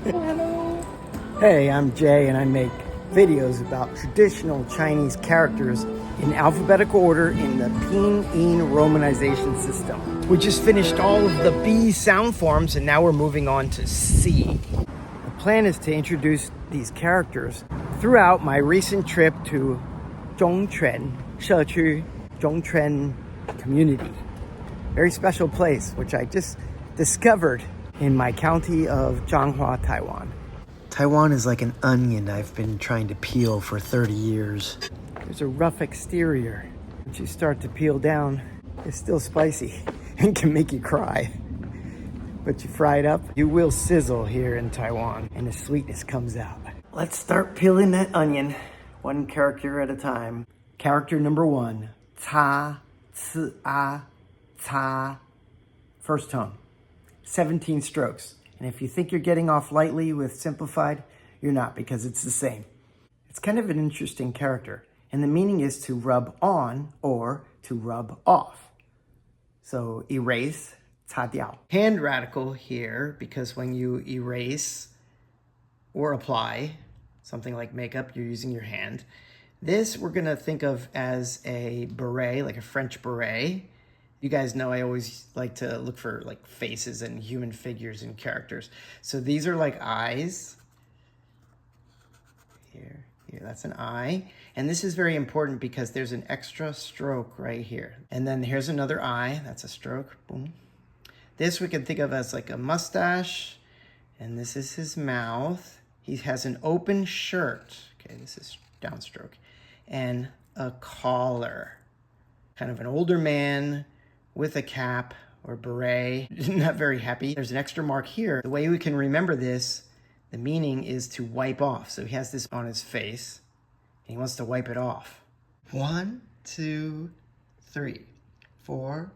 Hello. Hey, I'm Jay, and I make videos about traditional Chinese characters in alphabetical order in the Pinyin romanization system. We just finished all of the B sound forms, and now we're moving on to C. The plan is to introduce these characters throughout my recent trip to Zhong 社区, Zhong community. Very special place, which I just discovered in my county of Changhua, Taiwan. Taiwan is like an onion I've been trying to peel for 30 years. There's a rough exterior. Once you start to peel down, it's still spicy and can make you cry. But you fry it up, you will sizzle here in Taiwan, and the sweetness comes out. Let's start peeling that onion, one character at a time. Character number 1, ta, tsai, ta, first tone, 17 strokes. And if you think you're getting off lightly with simplified, you're not, because it's the same. It's kind of an interesting character, and the meaning is to rub on or to rub off. So erase, 擦掉. Hand radical here, because when you erase or apply something like makeup, you're using your hand. This we're gonna think of as a beret, like a French beret. You guys know I always like to look for like faces and human figures and characters. So these are like eyes. Here, that's an eye. And this is very important because there's an extra stroke right here. And then here's another eye, that's a stroke, boom. This we can think of as like a mustache. And this is his mouth. He has an open shirt. Okay, this is downstroke. And a collar. Kind of an older man with a cap or beret, not very happy. There's an extra mark here. The way we can remember this, the meaning is to wipe off. So he has this on his face, and he wants to wipe it off. 1, 2, 3, 4,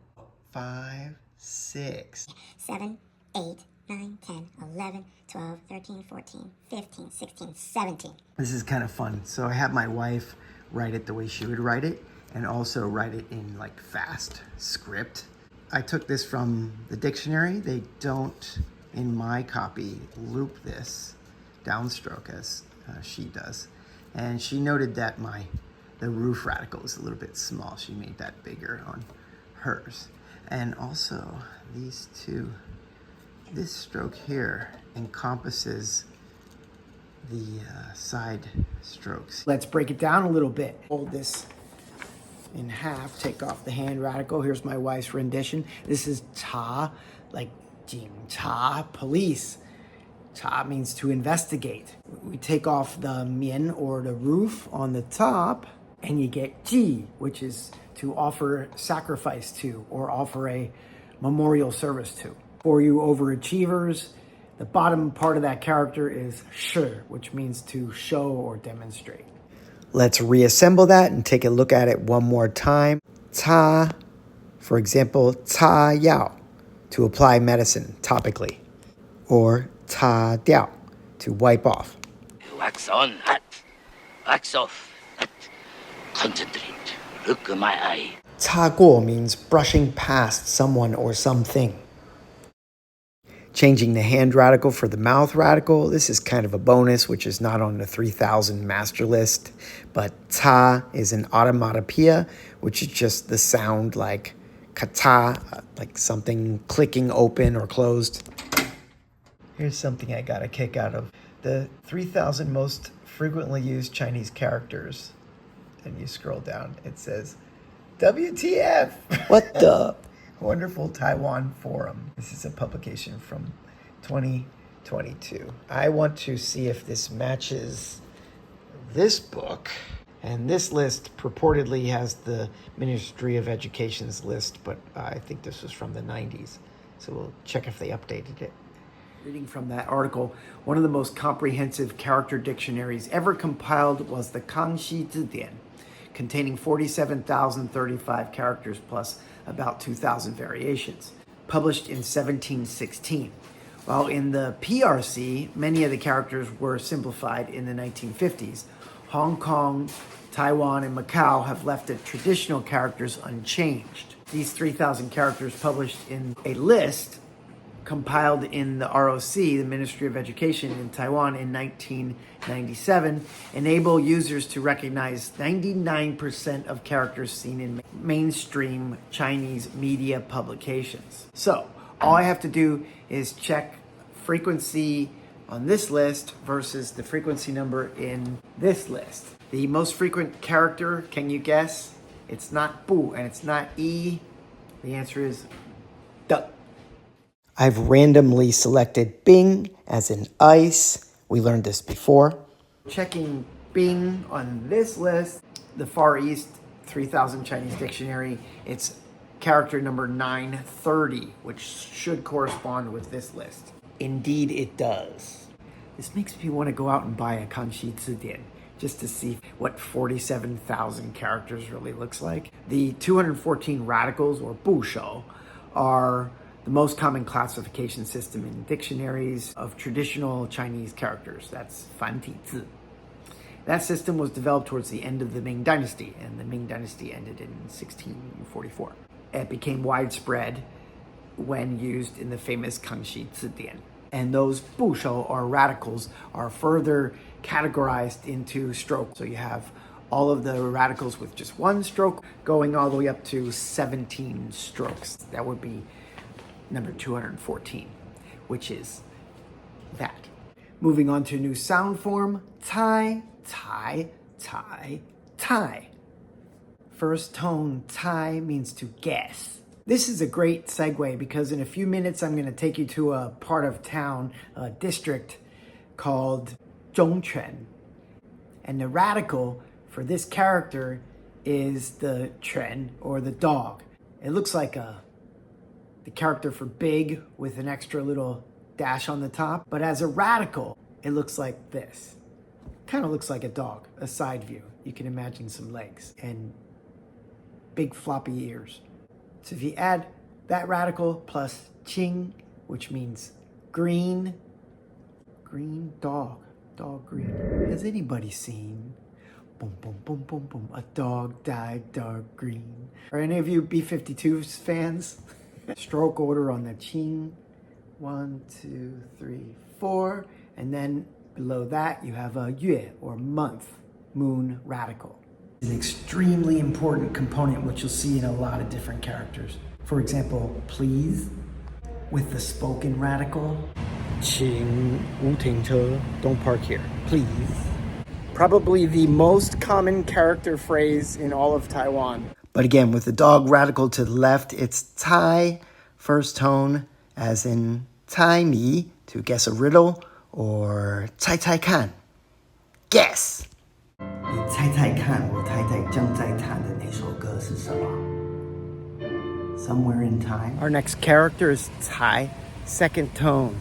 5, 6, 7, 8, 9, 10, 11, 12, 13, 14, 15, 16, 17. This is kind of fun. So I have my wife write it the way she would write it, and also write it in like fast script. I took this from the dictionary. They don't, in my copy, loop this downstroke as she does. And she noted that the roof radical is a little bit small. She made that bigger on hers. And also these two, this stroke here encompasses the side strokes. Let's break it down a little bit. Hold this in half, take off the hand radical. Here's my wife's rendition. This is cha, like jing cha, police. Cha means to investigate. We take off the mian or the roof on the top, and you get ji, which is to offer sacrifice to or offer a memorial service to. For you overachievers, the bottom part of that character is shi, which means to show or demonstrate. Let's reassemble that and take a look at it one more time. Ta, for example, ta yao, to apply medicine topically. Or ta diao, to wipe off. Wax on, hot. Wax off, hot. Concentrate. Look at my eye. Ta guo means brushing past someone or something. Changing the hand radical for the mouth radical. This is kind of a bonus, which is not on the 3000 master list. But ta is an onomatopoeia, which is just the sound like kata, like something clicking open or closed. Here's something I got a kick out of. The 3000 most frequently used Chinese characters. And you scroll down, it says, WTF! What the? Wonderful Taiwan Forum. This is a publication from 2022. I want to see if this matches this book. And this list purportedly has the Ministry of Education's list, but I think this was from the 90s. So we'll check if they updated it. Reading from that article, one of the most comprehensive character dictionaries ever compiled was the Kangxi Dictionary, containing 47,035 characters plus about 2,000 variations, published in 1716. While in the PRC, many of the characters were simplified in the 1950s, Hong Kong, Taiwan, and Macau have left the traditional characters unchanged. These 3,000 characters published in a list compiled in the ROC, the Ministry of Education in Taiwan in 1997, enable users to recognize 99% of characters seen in mainstream Chinese media publications. So all I have to do is check frequency on this list versus the frequency number in this list. The most frequent character, can you guess? It's not bu and it's not e. The answer is duck. I've randomly selected Bing as in ice. We learned this before. Checking Bing on this list, the Far East 3000 Chinese Dictionary, it's character number 930, which should correspond with this list. Indeed, it does. This makes me want to go out and buy a Kangxi Dictionary just to see what 47,000 characters really looks like. The 214 radicals, or 部首, are the most common classification system in dictionaries of traditional Chinese characters. That's 繁体字. That system was developed towards the end of the Ming Dynasty, and the Ming Dynasty ended in 1644. It became widespread when used in the famous Kangxi Dictionary. And those 部首, or radicals, are further categorized into strokes. So you have all of the radicals with just one stroke going all the way up to 17 strokes. That would be number 214, which is that. Moving on to a new sound form, tsai, tsai, tsai, tsai. First tone, tsai, means to guess. This is a great segue because in a few minutes I'm going to take you to a part of town, a district called Zhong. And the radical for this character is the quan, or the dog. It looks like the character for big with an extra little dash on the top. But as a radical, it looks like this. Kind of looks like a dog, a side view. You can imagine some legs and big floppy ears. So if you add that radical plus qing, which means green, green dog, dog green. Has anybody seen boom, boom, boom, boom, boom, a dog died dark green? Are any of you B-52 fans? Stroke order on the qing. 1, 2, 3, 4. And then below that you have a yue, or month, moon radical. An extremely important component which you'll see in a lot of different characters. For example, please, with the spoken radical, 请勿停车, don't park here, please. Probably the most common character phrase in all of Taiwan. But again, with the dog radical to the left, it's tsai, first tone, as in tsai mi, to guess a riddle, or tsai tsai kan, guess. 你猜猜看，我太太正在弹的那首歌是什么? Somewhere in time. Our next character is tsai, second tone.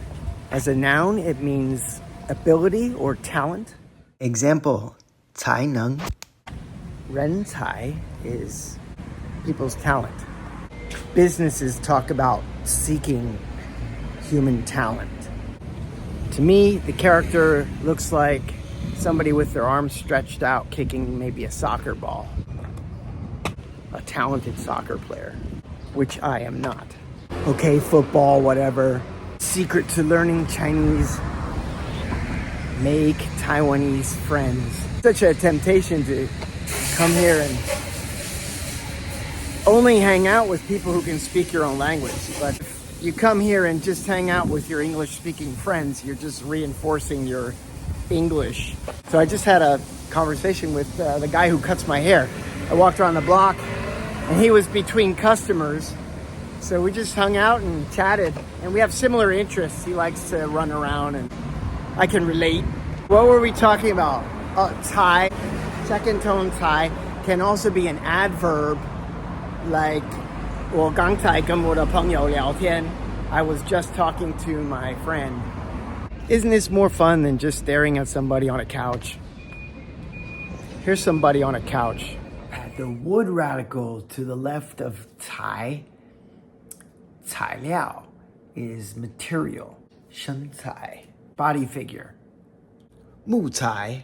As a noun, it means ability or talent. Example, 才能. 人才 is people's talent. Businesses talk about seeking human talent. To me, the character looks like somebody with their arms stretched out kicking maybe a soccer ball. A talented soccer player, which I am not. Okay, football, whatever. Secret to learning Chinese: make Taiwanese friends. Such a temptation to come here and only hang out with people who can speak your own language. But if you come here and just hang out with your English-speaking friends, you're just reinforcing your English. So I just had a conversation with the guy who cuts my hair. I walked around the block and he was between customers. So we just hung out and chatted, and we have similar interests. He likes to run around and I can relate. What were we talking about? Tsai, second tone tsai, can also be an adverb, like 我刚才跟我的朋友聊天. I was just talking to my friend. Isn't this more fun than just staring at somebody on a couch? Here's somebody on a couch. The wood radical to the left of cai, 材料, is material, 身材, body figure. 木材,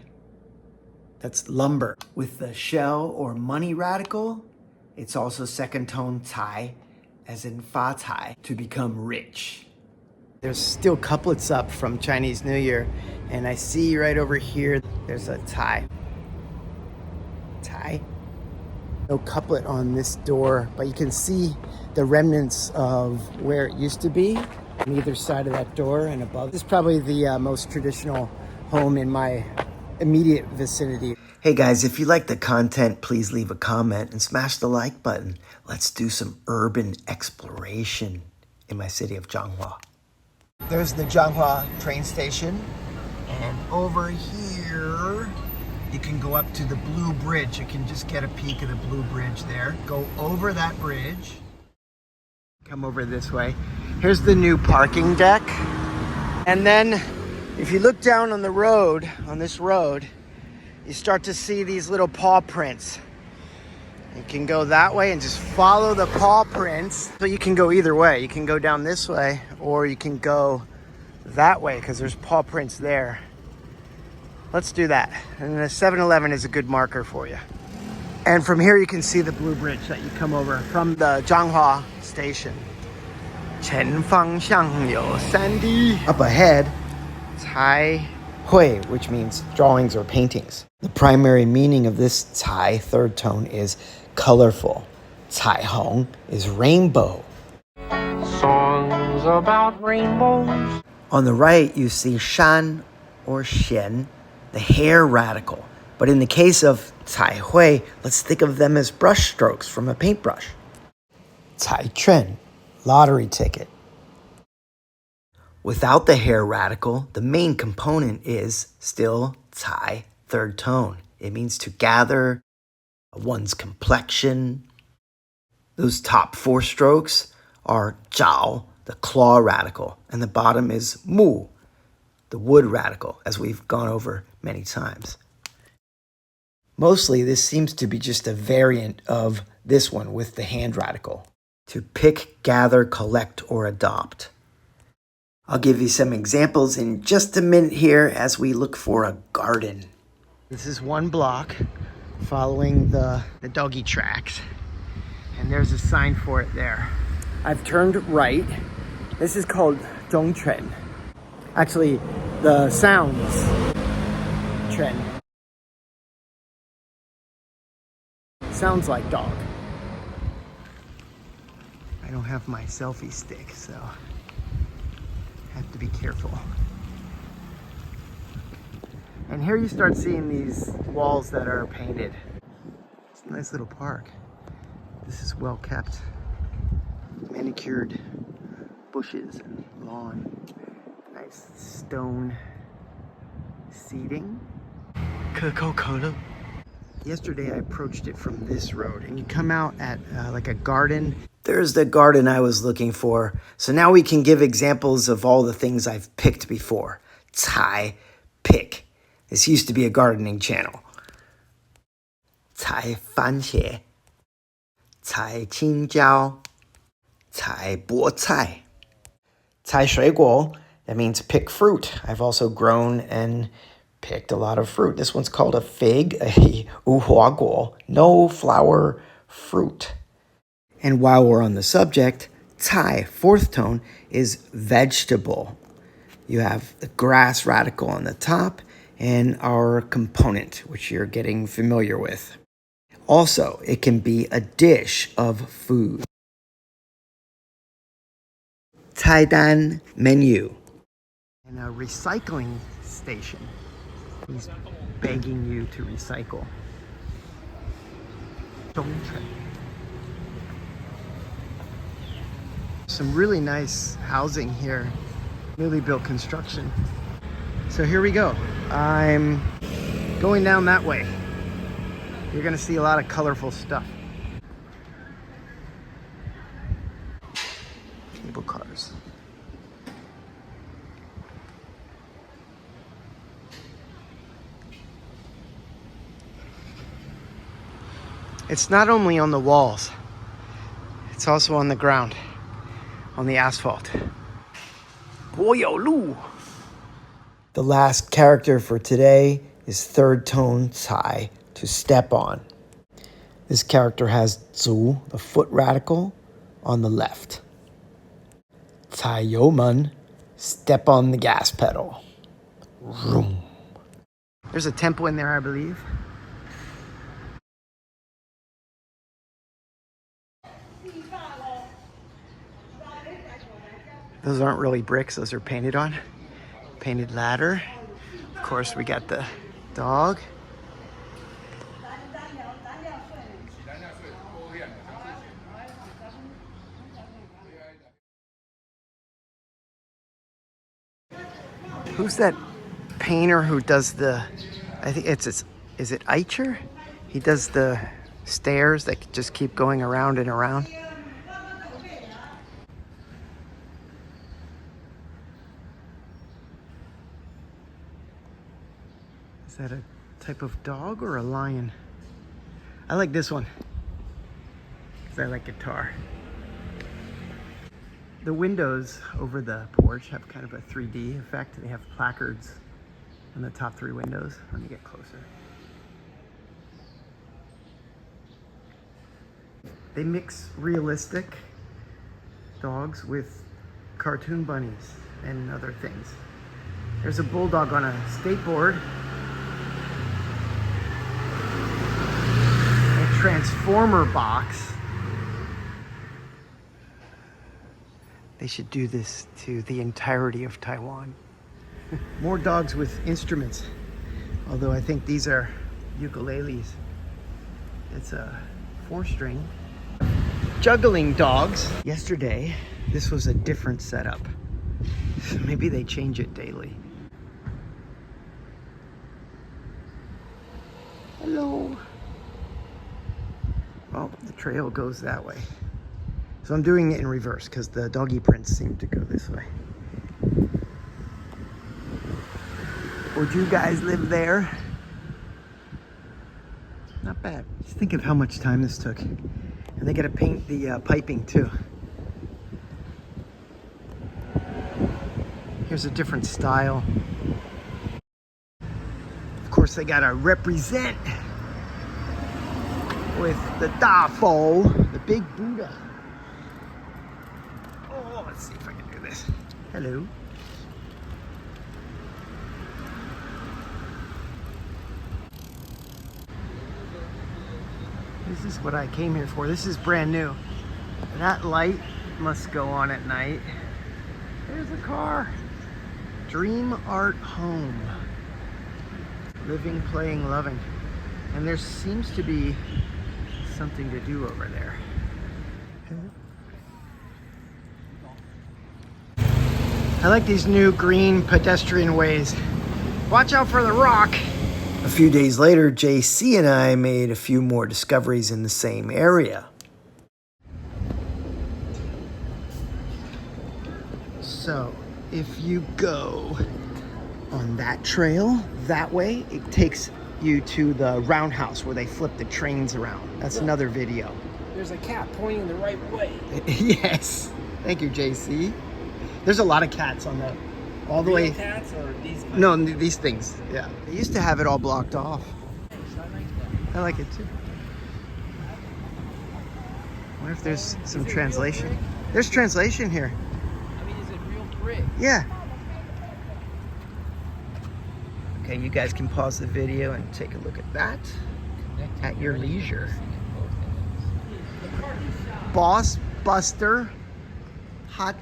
that's lumber. With the shell or money radical, it's also second tone cai, as in fa cai, to become rich. There's still couplets up from Chinese New Year, and I see right over here, there's a tsai. Tsai? No couplet on this door, but you can see the remnants of where it used to be on either side of that door and above. This is probably the most traditional home in my immediate vicinity. Hey guys, if you like the content, please leave a comment and smash the like button. Let's do some urban exploration in my city of Changhua. There's the Changhua train station, and over here you can go up to the Blue Bridge. You can just get a peek of the Blue Bridge there. Go over that bridge. Come over this way. Here's the new parking deck. And then if you look down on the road, on this road, you start to see these little paw prints. You can go that way and just follow the paw prints. So you can go either way. You can go down this way or you can go that way because there's paw prints there. Let's do that. And the 7-Eleven is a good marker for you. And from here you can see the Blue Bridge that you come over from the Changhua station. 前方向有3D. Up ahead, tsai hui, which means drawings or paintings. The primary meaning of this tsai, third tone, is colorful. Tsai hong is rainbow. Songs about rainbows. On the right, you see shan or xian, the hair radical. But in the case of tsai hui, let's think of them as brush strokes from a paintbrush. Tsai chuan, lottery ticket. Without the hair radical, the main component is still tsai, third tone. It means to gather one's complexion. Those top 4 strokes are zhao, the claw radical, and the bottom is mu, the wood radical, as we've gone over many times. Mostly, this seems to be just a variant of this one with the hand radical. To pick, gather, collect, or adopt. I'll give you some examples in just a minute here as we look for a garden. This is one block following the doggy tracks, and there's a sign for it there. I've turned right. This is called Zhong Chuan. Actually, the sounds Chuan sounds like dog. I don't have my selfie stick, so I have to be careful. And here you start seeing these walls that are painted. It's a nice little park. This is well kept. Manicured bushes and lawn. Nice stone seating. Coca-Cola. Yesterday I approached it from this road, and you come out at like a garden. There's the garden I was looking for. So now we can give examples of all the things I've picked before. Tsai, pick. This used to be a gardening channel. Tsai fan xie. Tsai qing jiao. Tsai bo tsai. Tsai shui guo. That means pick fruit. I've also grown and picked a lot of fruit. This one's called a fig, a wuhua guo, no flower fruit. And while we're on the subject, tsai, fourth tone, is vegetable. You have the grass radical on the top and our component, which you're getting familiar with. Also, it can be a dish of food. Cai dan, menu. And a recycling station. He's begging you to recycle. Some really nice housing here. Newly built construction. So here we go. I'm going down that way. You're gonna see a lot of colorful stuff. Cable cars. It's not only on the walls, it's also on the ground, on the asphalt. 柏油路. The last character for today is third tone tsai, to step on. This character has zu, the foot radical, on the left. Tsai youmen, step on the gas pedal. Vroom. There's a temple in there, I believe. Those aren't really bricks, those are painted on. Painted ladder. Of course, we got the dog. Who's that painter who does the, I think is it Eicher? He does the stairs that just keep going around and around. Is that a type of dog or a lion? I like this one because I like guitar. The windows over the porch have kind of a 3D effect. They have placards on the top 3 windows. Let me get closer. They mix realistic dogs with cartoon bunnies and other things. There's a bulldog on a skateboard. A transformer box. They should do this to the entirety of Taiwan. More dogs with instruments. Although I think these are ukuleles. It's a 4-string. Juggling dogs. Yesterday, this was a different setup. Maybe they change it daily. Hello. Oh, the trail goes that way. So I'm doing it in reverse because the doggy prints seem to go this way. Would you guys live there? Not bad. Just think of how much time this took. And they got to paint the piping too. Here's a different style. Of course, they got to represent with the Dafo, the big Buddha. Oh, let's see if I can do this. Hello. This is what I came here for. This is brand new. That light must go on at night. There's a car. Dream Art Home. Living, playing, loving. And there seems to be something to do over there. I like these new green pedestrian ways. Watch out for the rock. A few days later, JC and I made a few more discoveries in the same area. So, if you go on that trail, that way, it takes you to the roundhouse where they flip the trains around. That's another video. There's a cat pointing the right way. Yes. Thank you, JC. There's a lot of cats on the all the way. Cats or these kinds? No, these things. Yeah. They used to have it all blocked off. I like it too. I wonder if there's some translation. There's translation here. I mean, is it real brick? Yeah. Okay, you guys can pause the video and take a look at that at your leisure. Boss Buster Hot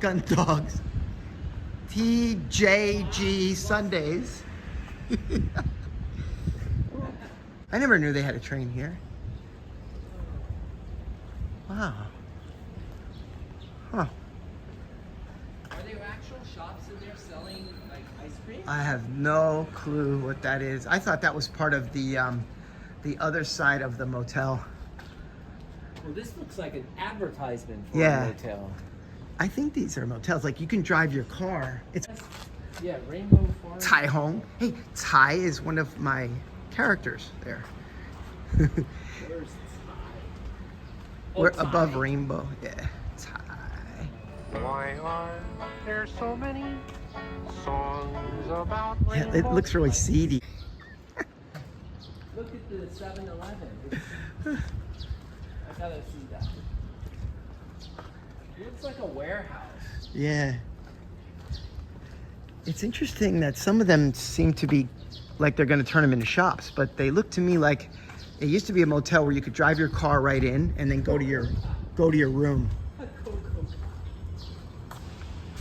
Gun Dogs. TJG Sundays. I never knew they had a train here. Wow. Huh. Are there actual shops in there selling like ice cream? I have no clue what that is. I thought that was part of the other side of the motel. Well, this looks like an advertisement for Yeah. a motel. I think these are motels. Like you can drive your car. It's Yeah, Rainbow Farm. Tai Hong. Hey, Tai is one of my characters there. Where's Tsai? Oh, We're Tsai. above Rainbow. Yeah, Tai. Why are there so many songs about Yeah, rainbows? it looks really seedy. Look at the 7-Eleven. I gotta see that. It looks like a warehouse. Yeah. It's interesting that some of them seem to be like they're going to turn them into shops, but they look to me like it used to be a motel where you could drive your car right in and then go to your room.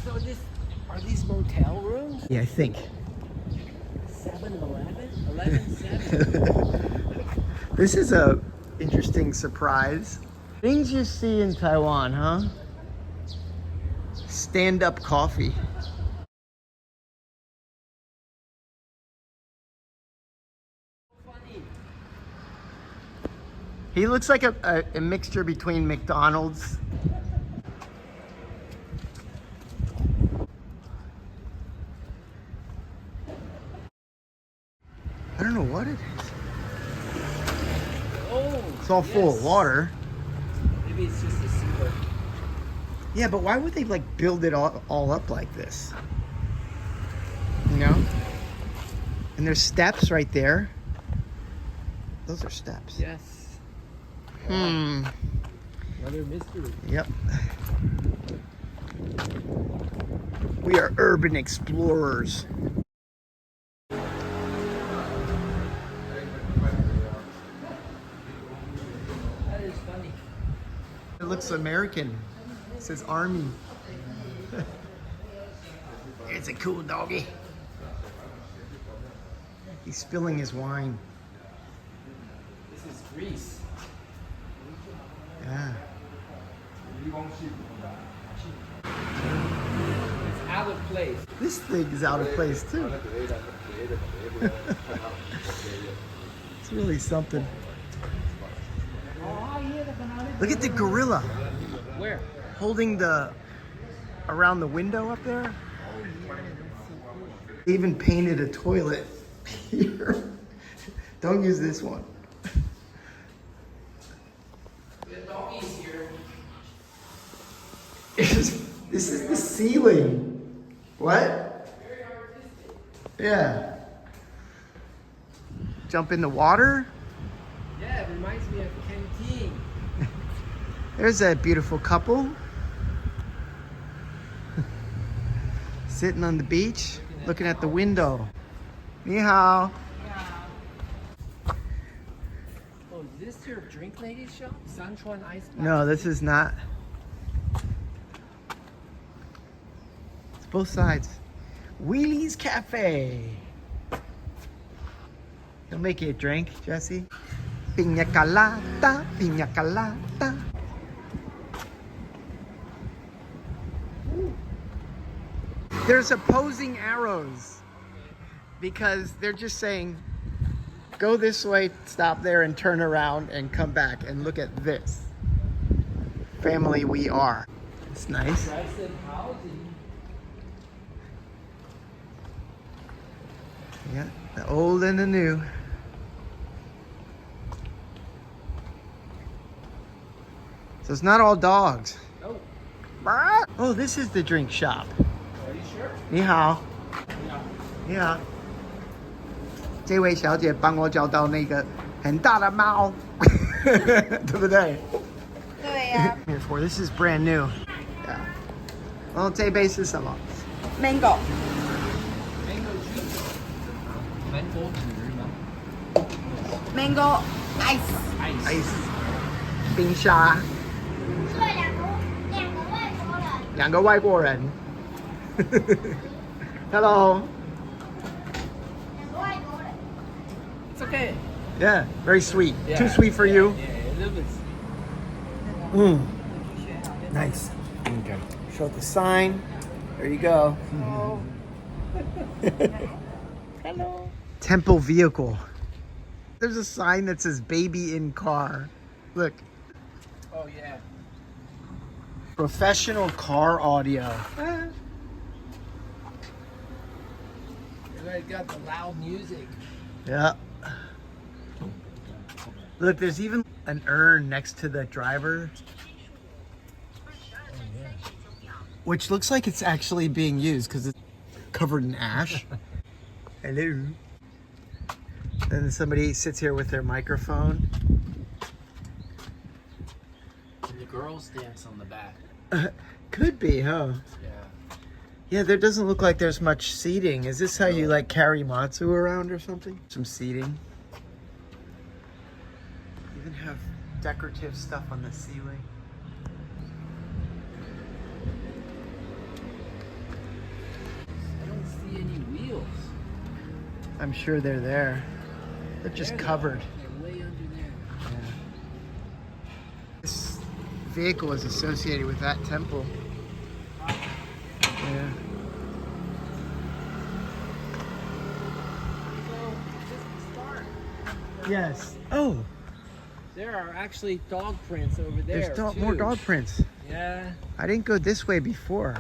So are these motel rooms? Yeah, I think. 7-Eleven? 11-7? This is a interesting surprise. Things you see in Taiwan, huh? Stand-up coffee. He looks like a mixture between McDonald's. I don't know what it is. Oh, It's all full of water. Maybe it's just a sewer. Yeah, but why would they like build it all up like this? You know? And there's steps right there. Those are steps. Yes. Another mystery. Yep. We are urban explorers. That is funny. It looks American. It says Army. It's a cool doggy. He's spilling his wine. This is Greece. Yeah. It's out of place. This thing is out of place too. It's really something. Look at the gorilla Where? holding around the window up there. They even painted a toilet here. Don't use this one. The doggies here. This is the ceiling. What? Yeah. Jump in the water. Yeah, it reminds me of canteen. There's a beautiful couple. Sitting on the beach, looking at the window. Ni hao. Oh, is this your drink lady shop? Sanchuan Ice Box? No, this is not. It's both sides. Wheelie's Cafe. He'll make you a drink, Jesse. Piña colada, piña colada. There's opposing arrows because they're just saying, go this way, stop there, and turn around and come back and look at this. Family we are. It's nice. Crescent housing. Yeah, the old and the new. So it's not all dogs. Oh, Oh, this is the drink shop. are you sure? 你好， Yeah. 你好。这位小姐帮我找到那个很大的猫，对不对？对呀、 Here for this is brand new. Yeah. 哦，这杯是什么？ mango Mango juice. Mango 汁吗？ mango ice Ice. 冰沙。两个外国人。Hello. It's okay. Yeah, very sweet. Yeah. Too sweet for you. Yeah, a little bit. Mm. Nice. Okay. Show the sign. There you go. Hello. Temple vehicle. There's a sign that says baby in car. Look. Oh, yeah. Professional car audio. They got the loud music. Yeah. Look, there's even an urn next to the driver. Which looks like it's actually being used because it's covered in ash. Hello. Then somebody sits here with their microphone. And the girls dance on the back. Could be, huh? Yeah. Yeah, there doesn't look like there's much seating. Is this how you like carry matsu around or something? Some seating. Even have decorative stuff on the ceiling. I don't see any wheels. I'm sure they're there. They're just covered. They're way under there. Yeah. This vehicle is associated with that temple. Yeah. So, just to start. Yes. Oh, There are actually dog prints over there. there's too. more dog prints. Yeah. I didn't go this way before.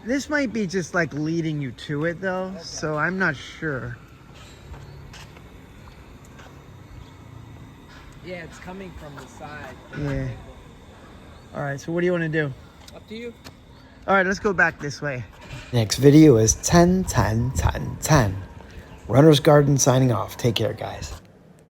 This might be just like leading you to it though, so I'm not sure. Yeah, it's coming from the side. Yeah. All right, so what do you want to do? Up to you. All right, let's go back this way. Next video is 10, 10, 10, 10. Runner's Garden signing off. Take care, guys.